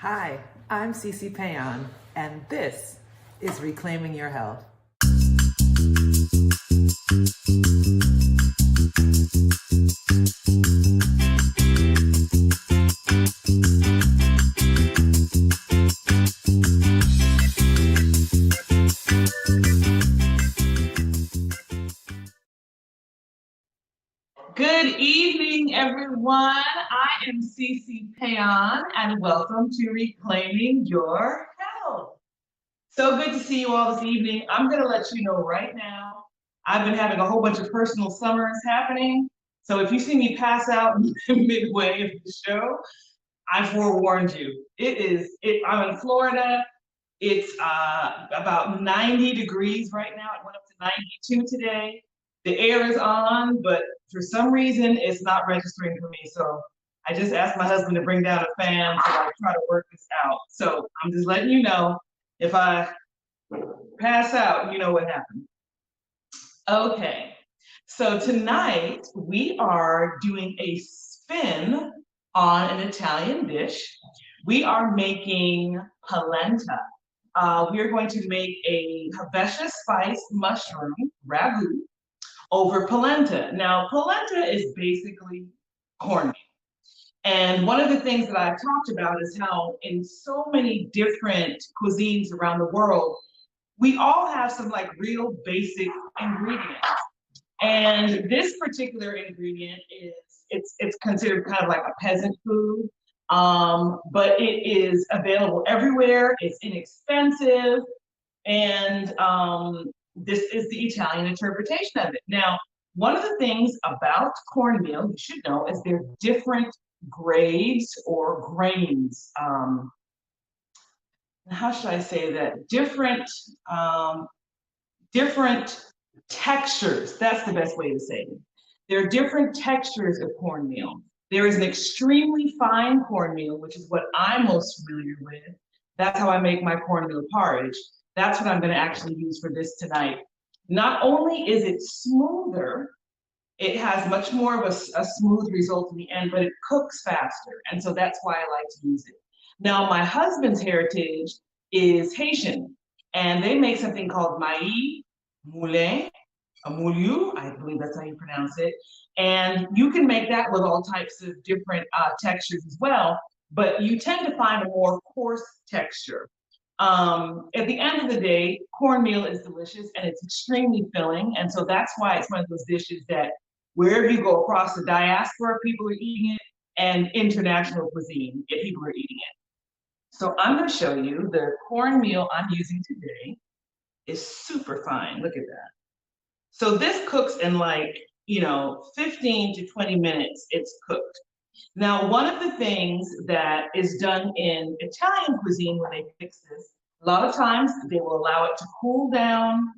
Hi, I'm C.C. Péan, and this is Reclaiming Your Health. Good evening, everyone. I am C.C. Péan, and welcome to Reclaiming Your Health. So good to see you all this evening. I'm going to let you know right now, I've been having a whole bunch of personal summers happening. So if you see me pass out midway of the show, I forewarned you. I'm in Florida. It's about 90 degrees right now. It went up to 92 today. The air is on, but for some reason, it's not registering for me. So I just asked my husband to bring down a fan to try to work this out. So I'm just letting you know, if I pass out, you know what happened. Okay, so tonight we are doing a spin on an Italian dish. We are making polenta. We are going to make a Habesha spiced mushroom ragu over polenta. Now, polenta is basically cornmeal. And one of the things that I've talked about is how in so many different cuisines around the world, we all have some real basic ingredients. And this particular ingredient it's considered kind of like a peasant food, but it is available everywhere. It's inexpensive, and this is the Italian interpretation of it. Now, one of the things about cornmeal you should know is there are different grades or grains. How should I say that? Different textures. That's the best way to say it. There are different textures of cornmeal. There is an extremely fine cornmeal, which is what I'm most familiar with. That's how I make my cornmeal porridge. That's what I'm going to actually use for this tonight. Not only is it smoother, it has much more of a smooth result in the end, but it cooks faster. And so that's why I like to use it. Now, my husband's heritage is Haitian, and they make something called maïs, moulin, a moulu, I believe that's how you pronounce it. And you can make that with all types of different textures as well, but you tend to find a more coarse texture. At the end of the day, cornmeal is delicious and it's extremely filling. And so that's why it's one of those dishes that wherever you go across the diaspora, people are eating it, and international cuisine, people are eating it. So I'm going to show you the cornmeal I'm using today is super fine. Look at that. So this cooks in 15 to 20 minutes, it's cooked. Now, one of the things that is done in Italian cuisine when they fix this, a lot of times they will allow it to cool down,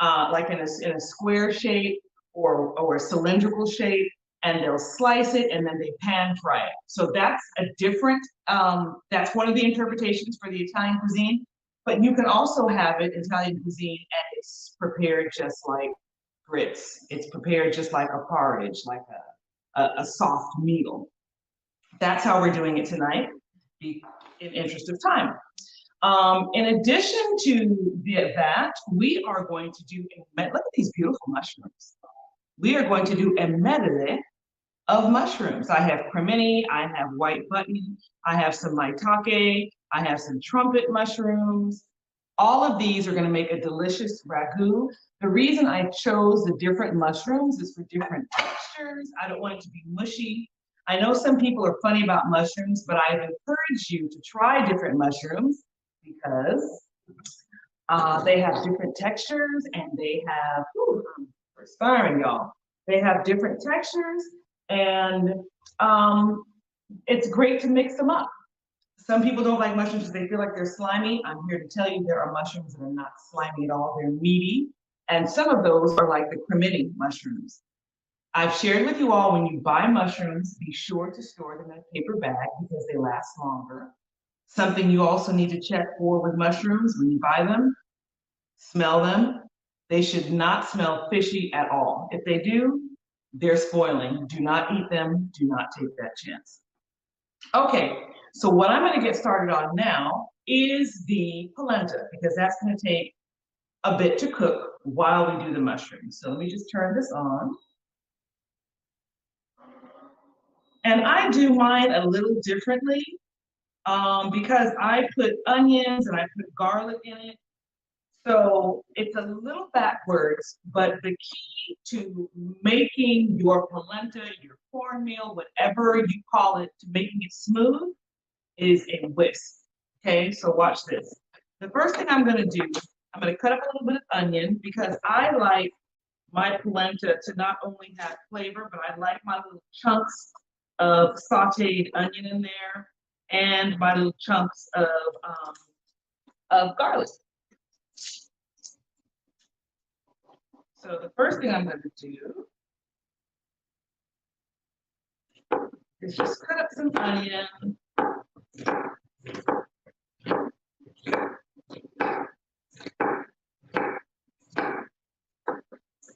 like in a square shape or a cylindrical shape, and they'll slice it and then they pan fry it. So that's that's one of the interpretations for the Italian cuisine. But you can also have it Italian cuisine and it's prepared just like grits. It's prepared just like a porridge, like a soft meal. That's how we're doing it tonight, in interest of time. In addition to that, we are going to do, look at these beautiful mushrooms. We are going to do a medley of mushrooms. I have cremini, I have white button, I have some maitake, I have some trumpet mushrooms. All of these are going to make a delicious ragu. The reason I chose the different mushrooms is for different textures. I don't want it to be mushy. I know some people are funny about mushrooms, but I've encouraged you to try different mushrooms because they have different textures and they have, I'm perspiring, y'all. They have different textures and it's great to mix them up. Some people don't like mushrooms because they feel like they're slimy. I'm here to tell you there are mushrooms that are not slimy at all. They're meaty. And some of those are like the cremini mushrooms. I've shared with you all, when you buy mushrooms, be sure to store them in a paper bag because they last longer. Something you also need to check for with mushrooms when you buy them, smell them. They should not smell fishy at all. If they do, they're spoiling. Do not eat them. Do not take that chance. Okay, so what I'm gonna get started on now is the polenta, because that's gonna take a bit to cook while we do the mushrooms. So let me just turn this on. And I do mine a little differently because I put onions and I put garlic in it. So it's a little backwards, but the key to making your polenta, your cornmeal, whatever you call it, to making it smooth is a whisk. Okay, so watch this. The first thing I'm gonna do, I'm gonna cut up a little bit of onion because I like my polenta to not only have flavor, but I like my little chunks of sauteed onion in there and my little chunks of garlic. So the first thing I'm going to do is just cut up some onion.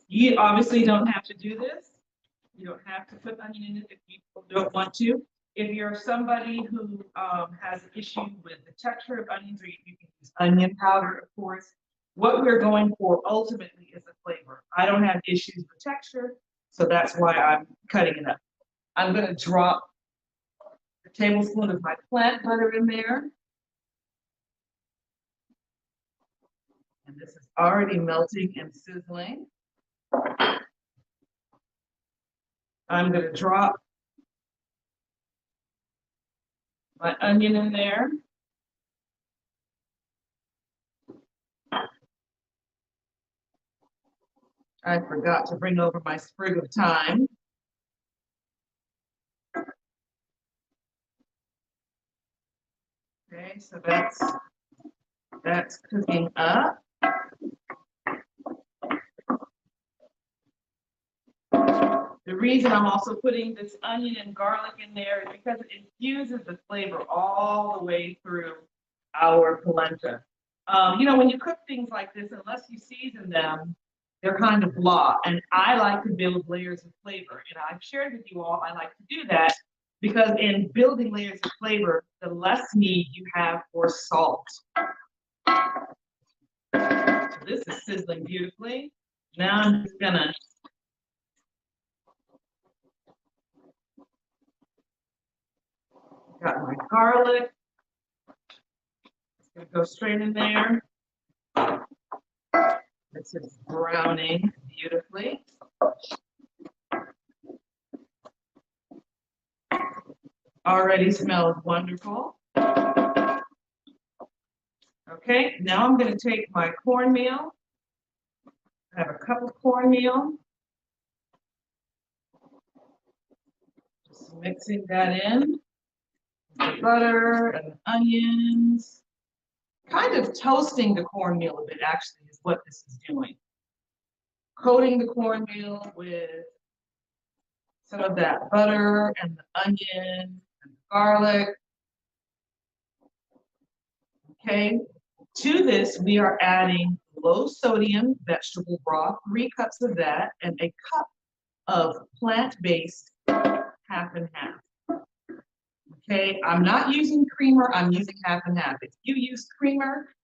You obviously don't have to do this. You don't have to put onion in it if you don't want to. If you're somebody who has an issue with the texture of onions, or you can use onion powder, of course. What we're going for ultimately is the flavor. I don't have issues with texture, so that's why I'm cutting it up. I'm going to drop a tablespoon of my plant butter in there. And this is already melting and sizzling. I'm going to drop my onion in there. I forgot to bring over my sprig of thyme. Okay, so that's cooking up. The reason I'm also putting this onion and garlic in there is because it infuses the flavor all the way through our polenta. When you cook things like this, unless you season them, they're kind of blah. And I like to build layers of flavor. And I've shared with you all, I like to do that because in building layers of flavor, the less need you have for salt. So this is sizzling beautifully. Now I'm just gonna got my garlic. It's gonna go straight in there. This is browning beautifully. Already smells wonderful. Okay, now I'm going to take my cornmeal. I have a cup of cornmeal. Just mixing that in. The butter and the onions. Kind of toasting the cornmeal a bit, actually, is what this is doing. Coating the cornmeal with some of that butter and the onion and the garlic. Okay, to this, we are adding low sodium vegetable broth, 3 cups of that, and a cup of plant-based half and half. Okay, I'm not using creamer, I'm using half and half. If you use creamer,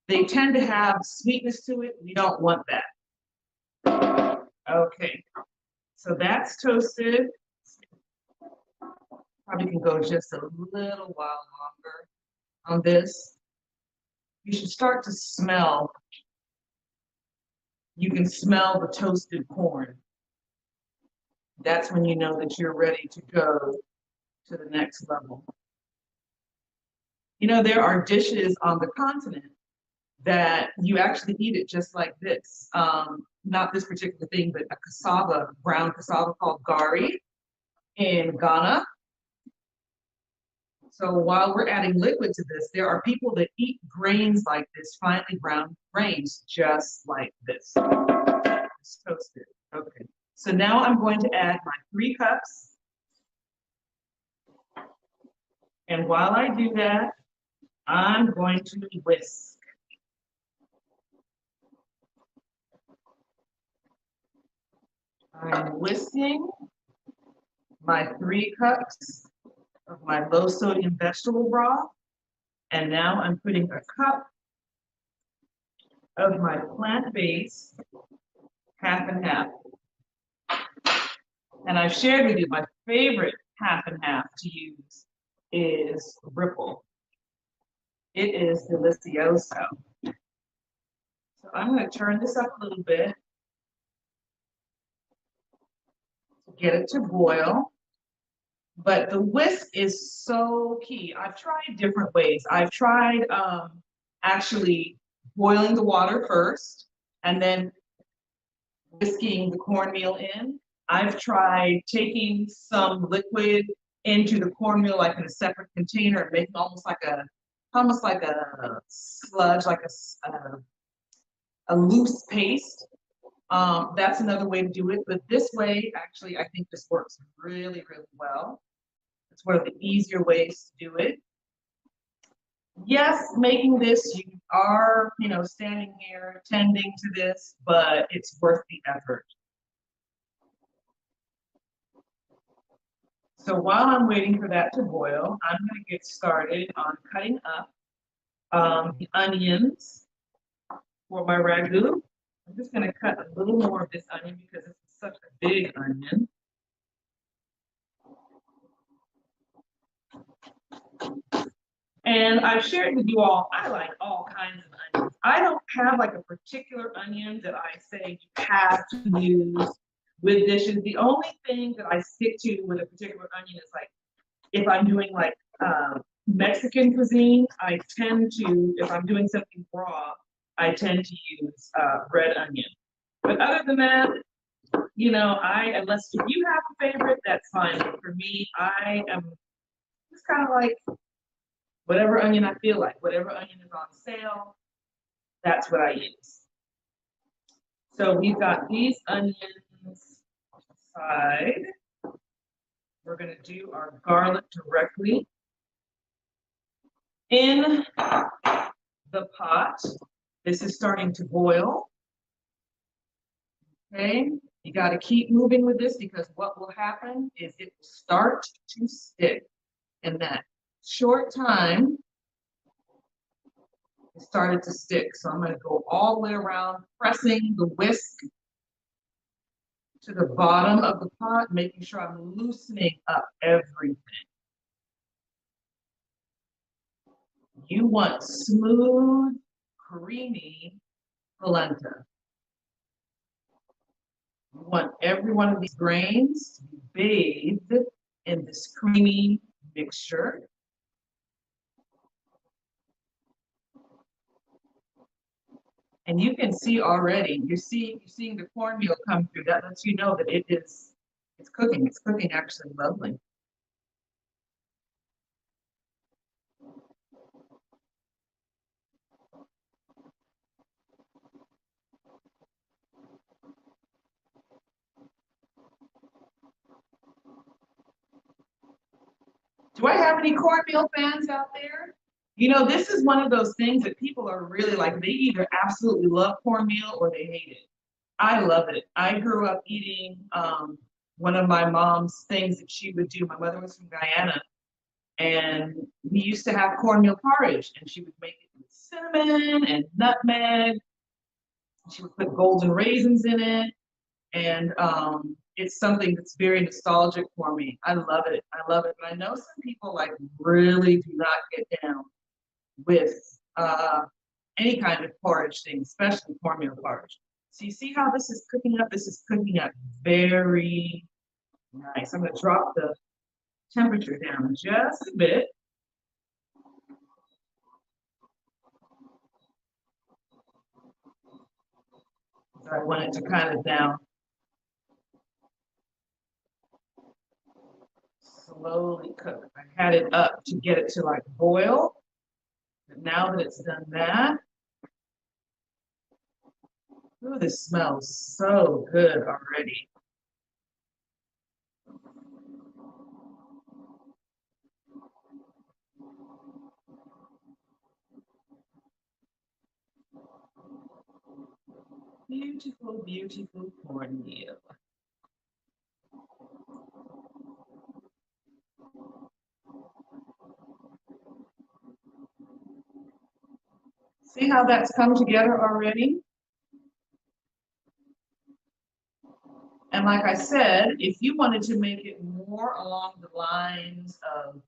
they tend to have sweetness to it. We don't want that. Okay, so that's toasted. Probably can go just a little while longer on this. You should start to smell. You can smell the toasted corn. That's when you know that you're ready to go to the next level. There are dishes on the continent that you actually eat it just like this. Not this particular thing, but a cassava, brown cassava called gari in Ghana. So while we're adding liquid to this, there are people that eat grains like this, finely ground grains, just like this. It's toasted. Okay. So now I'm going to add my 3 cups. And while I do that, I'm going to whisk. I'm whisking my 3 cups of my low sodium vegetable broth. And now I'm putting a cup of my plant-based half and half. And I've shared with you my favorite half and half to use is Ripple. It is delicioso. So I'm going to turn this up a little bit to get it to boil. But the whisk is so key. I've tried different ways. I've tried actually boiling the water first and then whisking the cornmeal in. I've tried taking some liquid into the cornmeal like in a separate container and making almost like a sludge, like a loose paste. That's another way to do it. But this way, actually, I think this works really, really well. It's one of the easier ways to do it. Yes, making this, you are, standing here tending to this, but it's worth the effort. So while I'm waiting for that to boil, I'm going to get started on cutting up the onions for my ragu. I'm just going to cut a little more of this onion because it's such a big onion. And I've shared with you all, I like all kinds of onions. I don't have like a particular onion that I say you have to use with dishes. The only thing that I stick to with a particular onion is like, if I'm doing like Mexican cuisine, I tend to, if I'm doing something raw, I tend to use red onion. But other than that, unless if you have a favorite, that's fine. But for me, I am just kind of like whatever onion I feel like, whatever onion is on sale, that's what I use. So we've got these onions aside. We're going to do our garlic directly in the pot. This is starting to boil. Okay, you got to keep moving with this because what will happen is it will start to stick. In that short time, it started to stick. So I'm going to go all the way around, pressing the whisk to the bottom of the pot, making sure I'm loosening up everything. You want smooth, creamy polenta. You want every one of these grains to be bathed in this creamy mixture. And you can see already, you're seeing the cornmeal come through. That lets you know that it's cooking. It's cooking actually lovely. Do I have any cornmeal fans out there? This is one of those things that people are really like, they either absolutely love cornmeal or they hate it. I love it. I grew up eating one of my mom's things that she would do. My mother was from Guyana, and we used to have cornmeal porridge, and she would make it with cinnamon and nutmeg. She would put golden raisins in it, and it's something that's very nostalgic for me. I love it. I love it. But I know some people like really do not get down with any kind of porridge thing, especially cornmeal porridge. So you see how this is cooking up? This is cooking up very nice. I'm going to drop the temperature down just a bit. So I want it to kind of down. Slowly cook. I had it up to get it to like boil. But now that it's done that, ooh, this smells so good already. Beautiful, beautiful cornmeal. See how that's come together already? And like I said, if you wanted to make it more along the lines of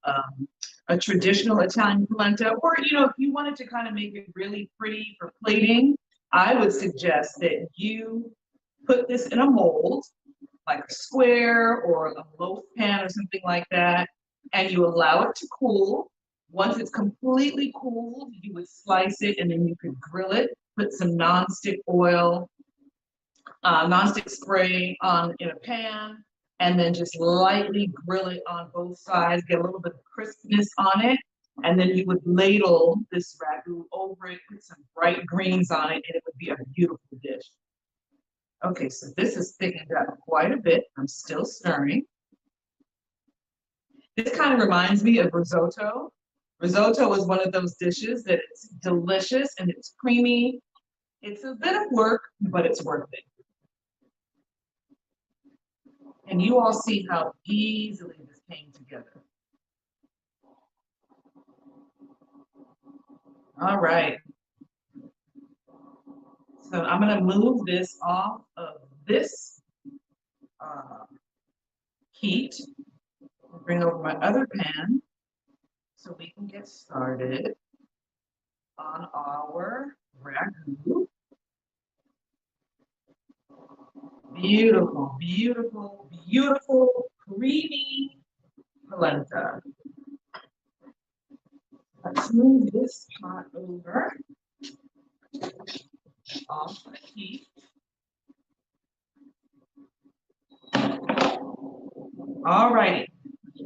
a traditional Italian polenta, or if you wanted to kind of make it really pretty for plating, I would suggest that you put this in a mold, like a square or a loaf pan or something like that, and you allow it to cool. Once it's completely cooled, you would slice it and then you could grill it, put some nonstick oil, nonstick spray in a pan, and then just lightly grill it on both sides, get a little bit of crispness on it, and then you would ladle this ragu over it, put some bright greens on it, and it would be a beautiful dish. Okay, so this is thickened up quite a bit. I'm still stirring. This kind of reminds me of risotto. Risotto is one of those dishes that it's delicious and it's creamy. It's a bit of work, but it's worth it. And you all see how easily this came together. All right. So I'm going to move this off of this heat. Bring over my other pan so we can get started on our ragu. Beautiful, beautiful, beautiful, creamy polenta. Let's move this pot over off the heat. All righty.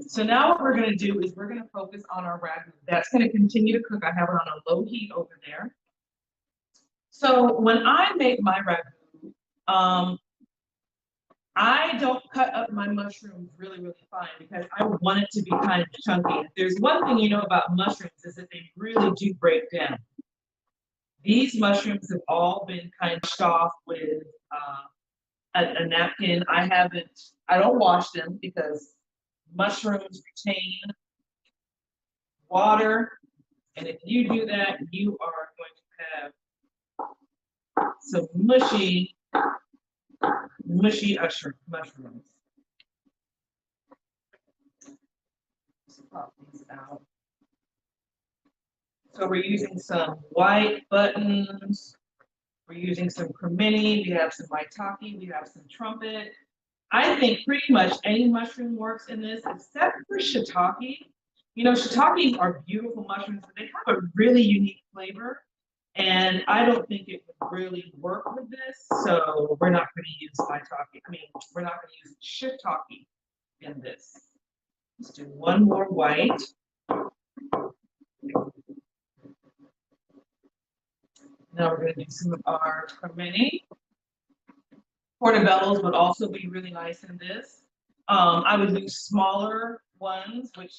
So now what we're going to do is we're going to focus on our ragu. That's going to continue to cook. I have it on a low heat over there. So when I make my ragu, I don't cut up my mushrooms really, really fine because I want it to be kind of chunky. If there's one thing you know about mushrooms is that they really do break down. These mushrooms have all been kind of washed off with a napkin. I don't wash them because mushrooms retain water. And if you do that, you are going to have some mushy mushrooms. Let's pop these out. So we're using some white buttons. We're using some cremini. We have some maitake. We have some trumpet. I think pretty much any mushroom works in this, except for shiitake. Shiitake are beautiful mushrooms, but they have a really unique flavor. And I don't think it would really work with this, so we're not going to use maitake. We're not going to use shiitake in this. Let's do one more white. Now we're going to do some of our cremini. Portobellos would also be really nice in this. I would use smaller ones, which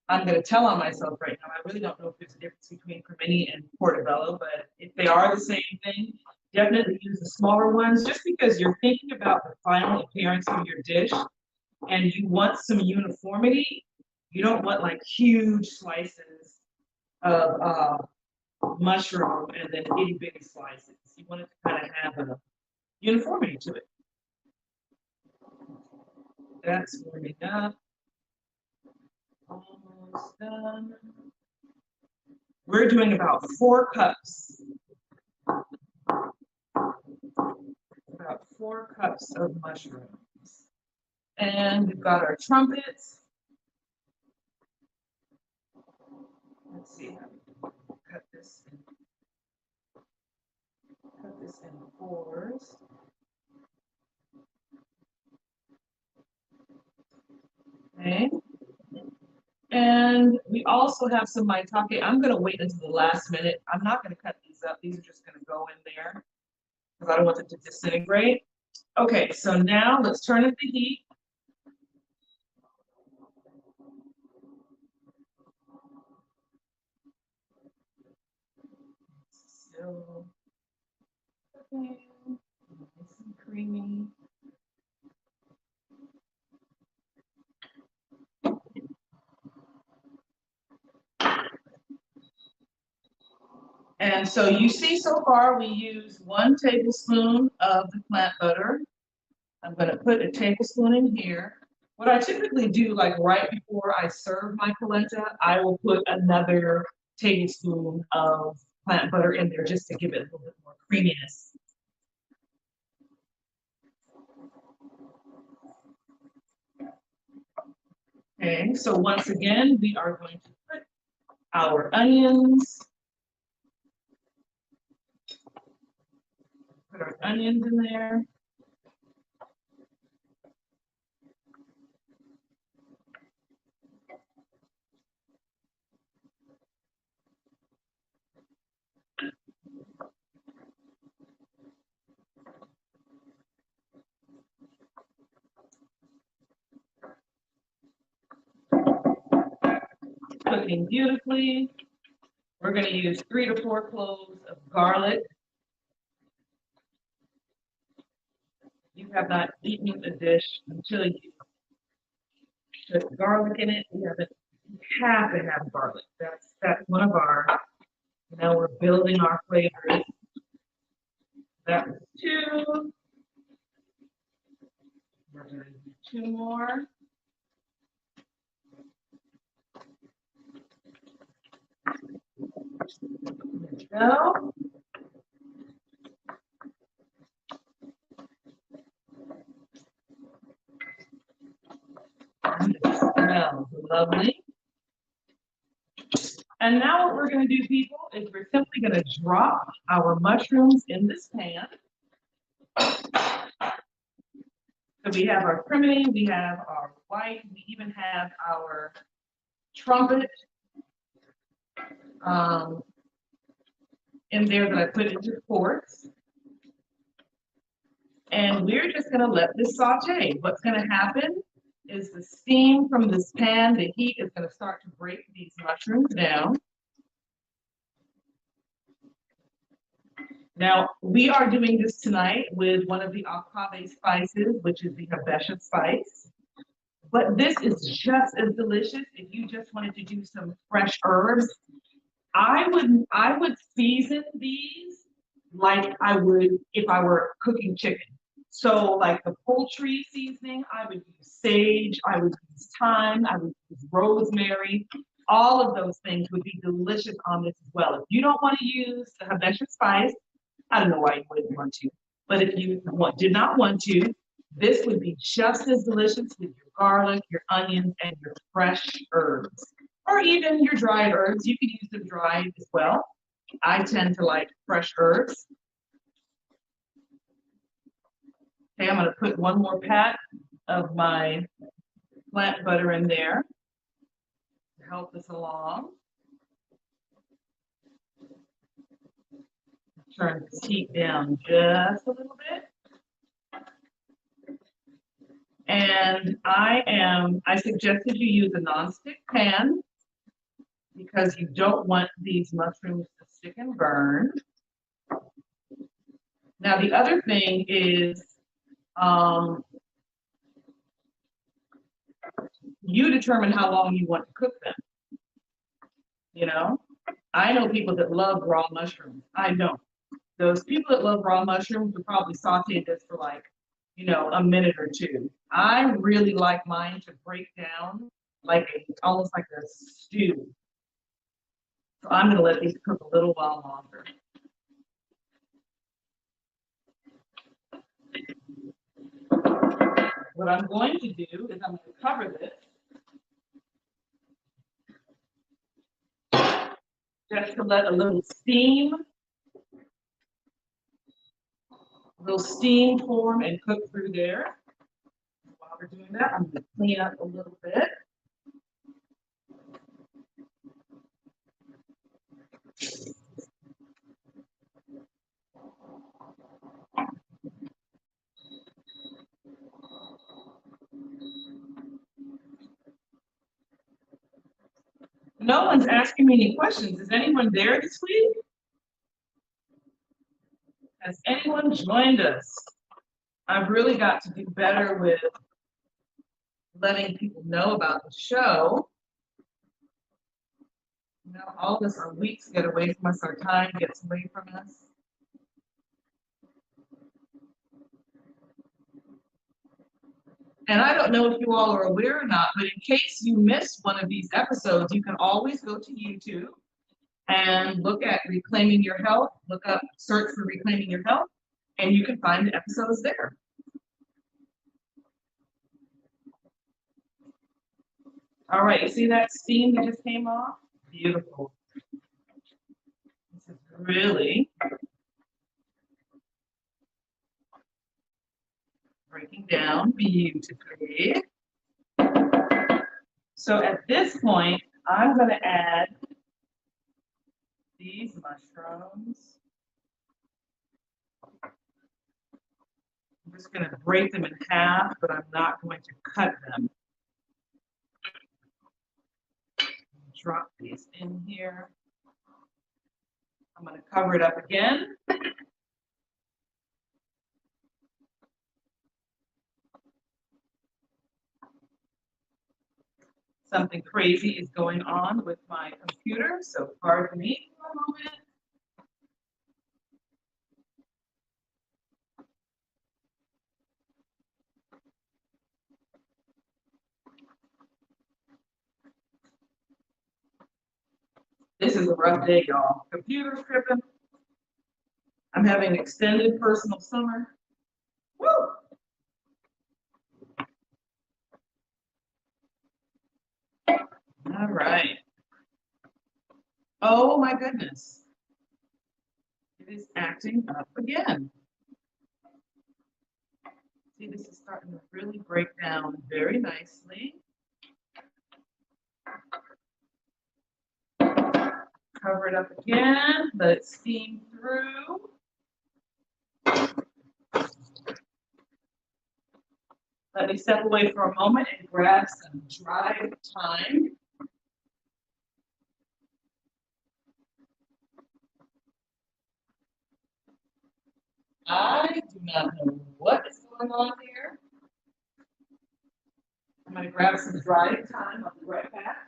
I'm going to tell on myself right now. I really don't know if there's a difference between cremini and portobello, but if they are the same thing, definitely use the smaller ones just because you're thinking about the final appearance of your dish and you want some uniformity. You don't want like huge slices of mushroom and then itty bitty slices. You want it to kind of have a uniformity to it. That's warming up. Almost done. We're doing about 4 cups. About 4 cups of mushrooms. And we've got our trumpets. Let's see how we cut this in. Cut this in 4s. Okay. And we also have some maitake. I'm going to wait until the last minute. I'm not going to cut these up. These are just going to go in there because I don't want them to disintegrate. Okay, so now let's turn up the heat. Still okay. Nice and creamy. And so you see so far we use 1 tablespoon of the plant butter. I'm going to put a tablespoon in here. What I typically do, like right before I serve my polenta, I will put another tablespoon of plant butter in there just to give it a little bit more creaminess. Okay, so once again, we are going to put our onions. Put our onions in there. Cooking beautifully. We're going to use 3 to 4 cloves of garlic. You have not eaten a dish until you put garlic in it. You have to have garlic. That's one of our, we're building our flavors. That was 2. We're going to do 2 more. There we go. And it smells lovely. And now what we're going to do, people, is we're simply going to drop our mushrooms in this pan. So we have our crimini, we have our white, we even have our trumpet in there that I put into quarts. And we're just going to let this saute. What's going to happen is the steam from this pan, the heat is going to start to break these mushrooms down. Now, we are doing this tonight with one of the agave spices, which is the Habesha spice. But this is just as delicious if you just wanted to do some fresh herbs. I would season these like I would if I were cooking chicken. So like the poultry seasoning, I would use sage, I would use thyme, I would use rosemary. All of those things would be delicious on this as well. If you don't want to use the Habesha spice, I don't know why you wouldn't want to, but if you did not want to, this would be just as delicious with your garlic, your onions, and your fresh herbs. Or even your dried herbs. You can use them dried as well. I tend to like fresh herbs. Okay, I'm going to put 1 more pat of my plant butter in there to help this along. Turn this heat down just a little bit. And I suggested you use a nonstick pan because you don't want these mushrooms to stick and burn. Now, the other thing is you determine how long you want to cook them. I know people that love raw mushrooms. I don't. Those people that love raw mushrooms would probably saute this for like, a minute or 2. I really like mine to break down almost like a stew. So I'm going to let these cook a little while longer. What I'm going to do is I'm going to cover this just to let a little steam form and cook through there. While we're doing that, I'm going to clean up a little bit. No one's asking me any questions. Is anyone there this week? Has anyone joined us? I've really got to do better with letting people know about the show. Now, all of us are weeks get away from us, our time gets away from us. And I don't know if you all are aware or not, but in case you missed one of these episodes, you can always go to YouTube and look at Reclaiming Your Health, search for Reclaiming Your Health, and you can find the episodes there. All right, you see that steam that just came off? Beautiful. This is really breaking down beautifully. So at this point, I'm going to add these mushrooms. I'm just going to break them in half, but I'm not going to cut them. Drop these in here. I'm going to cover it up again. Something crazy is going on with my computer, so pardon me for a moment. This is a rough day, y'all. Computer's tripping. I'm having an extended personal summer. Woo! All right. Oh my goodness. It is acting up again. See, this is starting to really break down very nicely. Cover it up again, let it steam through. Let me step away for a moment and grab some dried thyme. I do not know what is going on here. I'm going to grab some dried thyme. I'll be right back.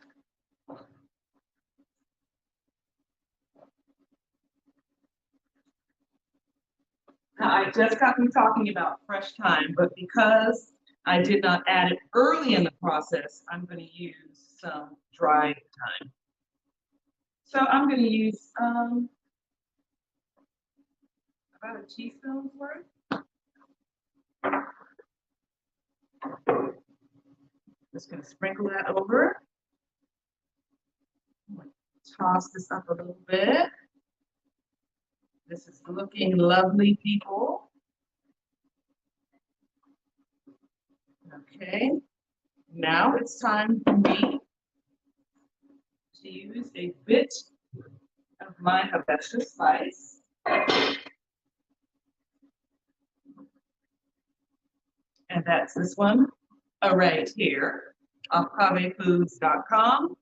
Now, I just got me talking about fresh thyme, but because I did not add it early in the process, I'm going to use some dried thyme. So I'm going to use about a teaspoon's worth. Just going to sprinkle that over. Toss this up a little bit. This is looking lovely, people. Okay, now it's time for me to use a bit of my Habesha spice. And that's this one right here, off kavefoods.com.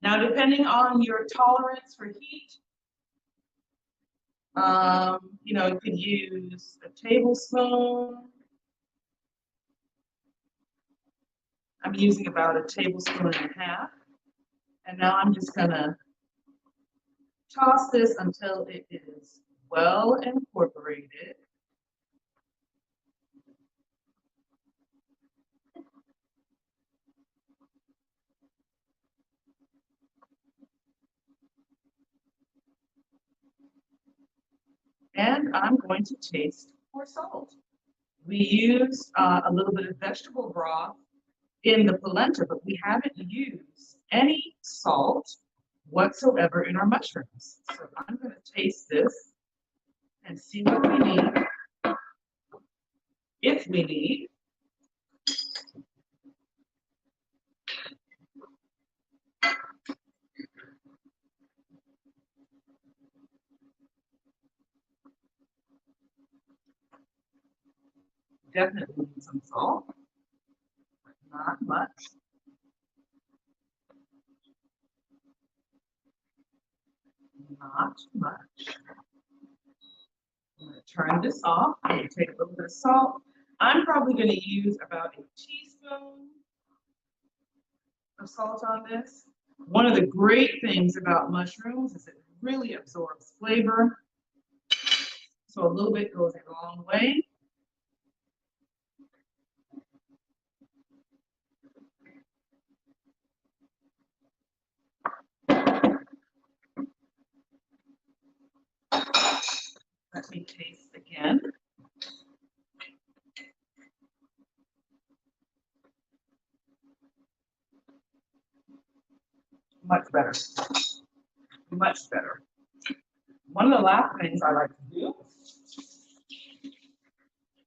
Now, depending on your tolerance for heat, you could use a tablespoon. I'm using about a tablespoon and a half. And now I'm just gonna toss this until it is well incorporated. And I'm going to taste for salt. We used a little bit of vegetable broth in the polenta, but we haven't used any salt whatsoever in our mushrooms. So I'm going to taste this and see what we need, if we need. Definitely need some salt, but not much. Not much. I'm going to turn this off. I'm going to take a little bit of salt. I'm probably going to use about a teaspoon of salt on this. One of the great things about mushrooms is it really absorbs flavor. So a little bit goes a long way. Let me taste again. Much better. Much better. One of the last things I like to do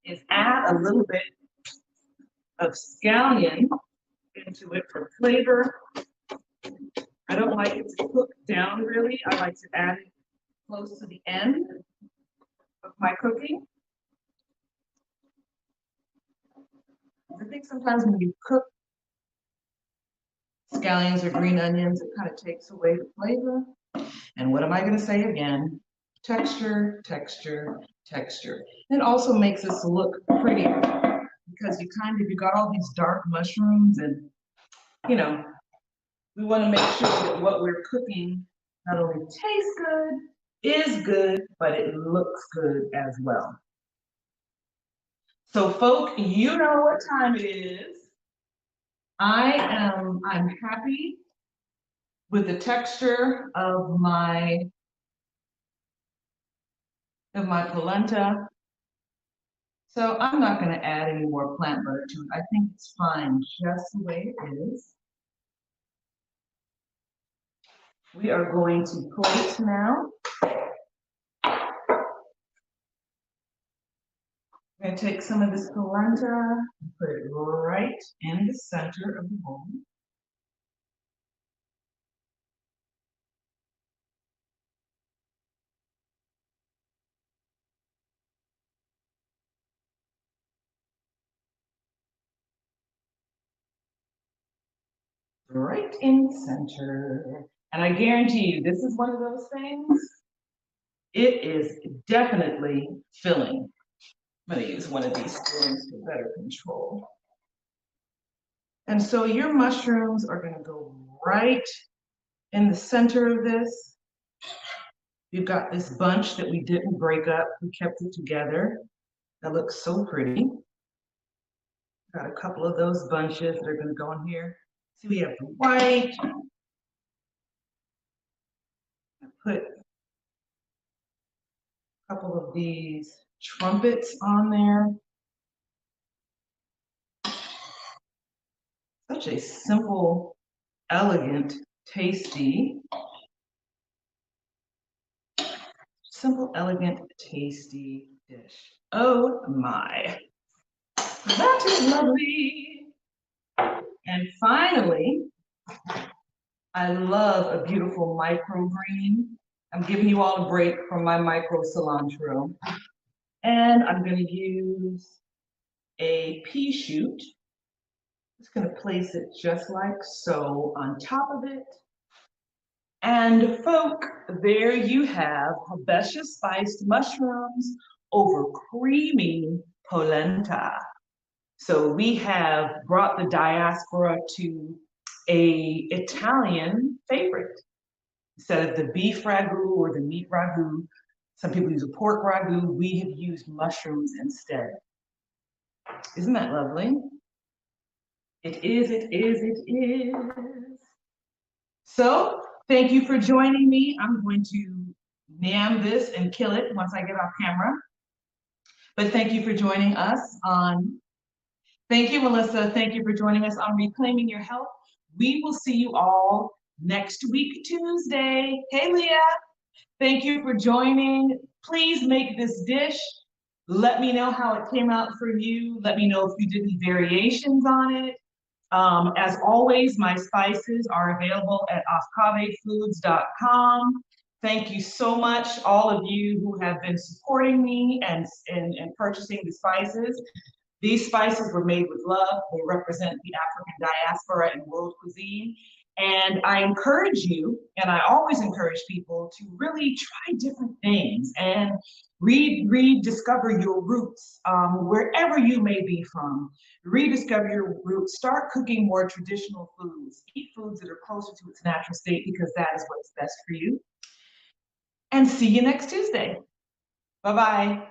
is add a little bit of scallion into it for flavor. I don't like it to cook down really. I like to add it close to the end of my cooking. I think sometimes when you cook scallions or green onions, it kind of takes away the flavor. And what am I going to say again? Texture, texture, texture. It also makes us look prettier because you got all these dark mushrooms, and you know, we want to make sure that what we're cooking not only tastes good, is good, but it looks good as well. So folk, you know what time it is. I'm happy with the texture of my polenta. So I'm not going to add any more plant butter to it. I think it's fine just the way it is. We are going to plate now. I'm going to take some of this polenta and put it right in the center of the bowl. Right in the center. And I guarantee you, this is one of those things, it is definitely filling. I'm going to use one of these spoons for better control. And so your mushrooms are going to go right in the center of this. You've got this bunch that we didn't break up, we kept it together. That looks so pretty. Got a couple of those bunches that are going to go in here. See, we have the white. I put a couple of these trumpets on there. Such a simple, elegant, tasty. Simple, elegant, tasty dish. Oh my. That is lovely. And finally, I love a beautiful microgreen. I'm giving you all a break from my micro cilantro. And I'm going to use a pea shoot. Just going to place it just like so on top of it. And folk, there you have Habesha spiced mushrooms over creamy polenta. So we have brought the diaspora to a Italian favorite. Instead of the beef ragu or the meat ragu, some people use a pork ragu, we have used mushrooms instead. Isn't that lovely? It is, it is, it is. So thank you for joining me. I'm going to nam this and kill it once I get off camera. But thank you for joining us on, thank you, Melissa. Thank you for joining us on Reclaiming Your Health. We will see you all next week, Tuesday. Hey, Leah. Thank you for joining. Please make this dish. Let me know how it came out for you. Let me know if you did any variations on it. As always, my spices are available at afkavefoods.com. Thank you so much, all of you who have been supporting me and purchasing the spices. These spices were made with love. They represent the African diaspora and world cuisine. And I encourage you, and I always encourage people to really try different things and rediscover your roots, wherever you may be from. Rediscover your roots. Start cooking more traditional foods. Eat foods that are closer to its natural state because that is what's best for you. And see you next Tuesday. Bye-bye.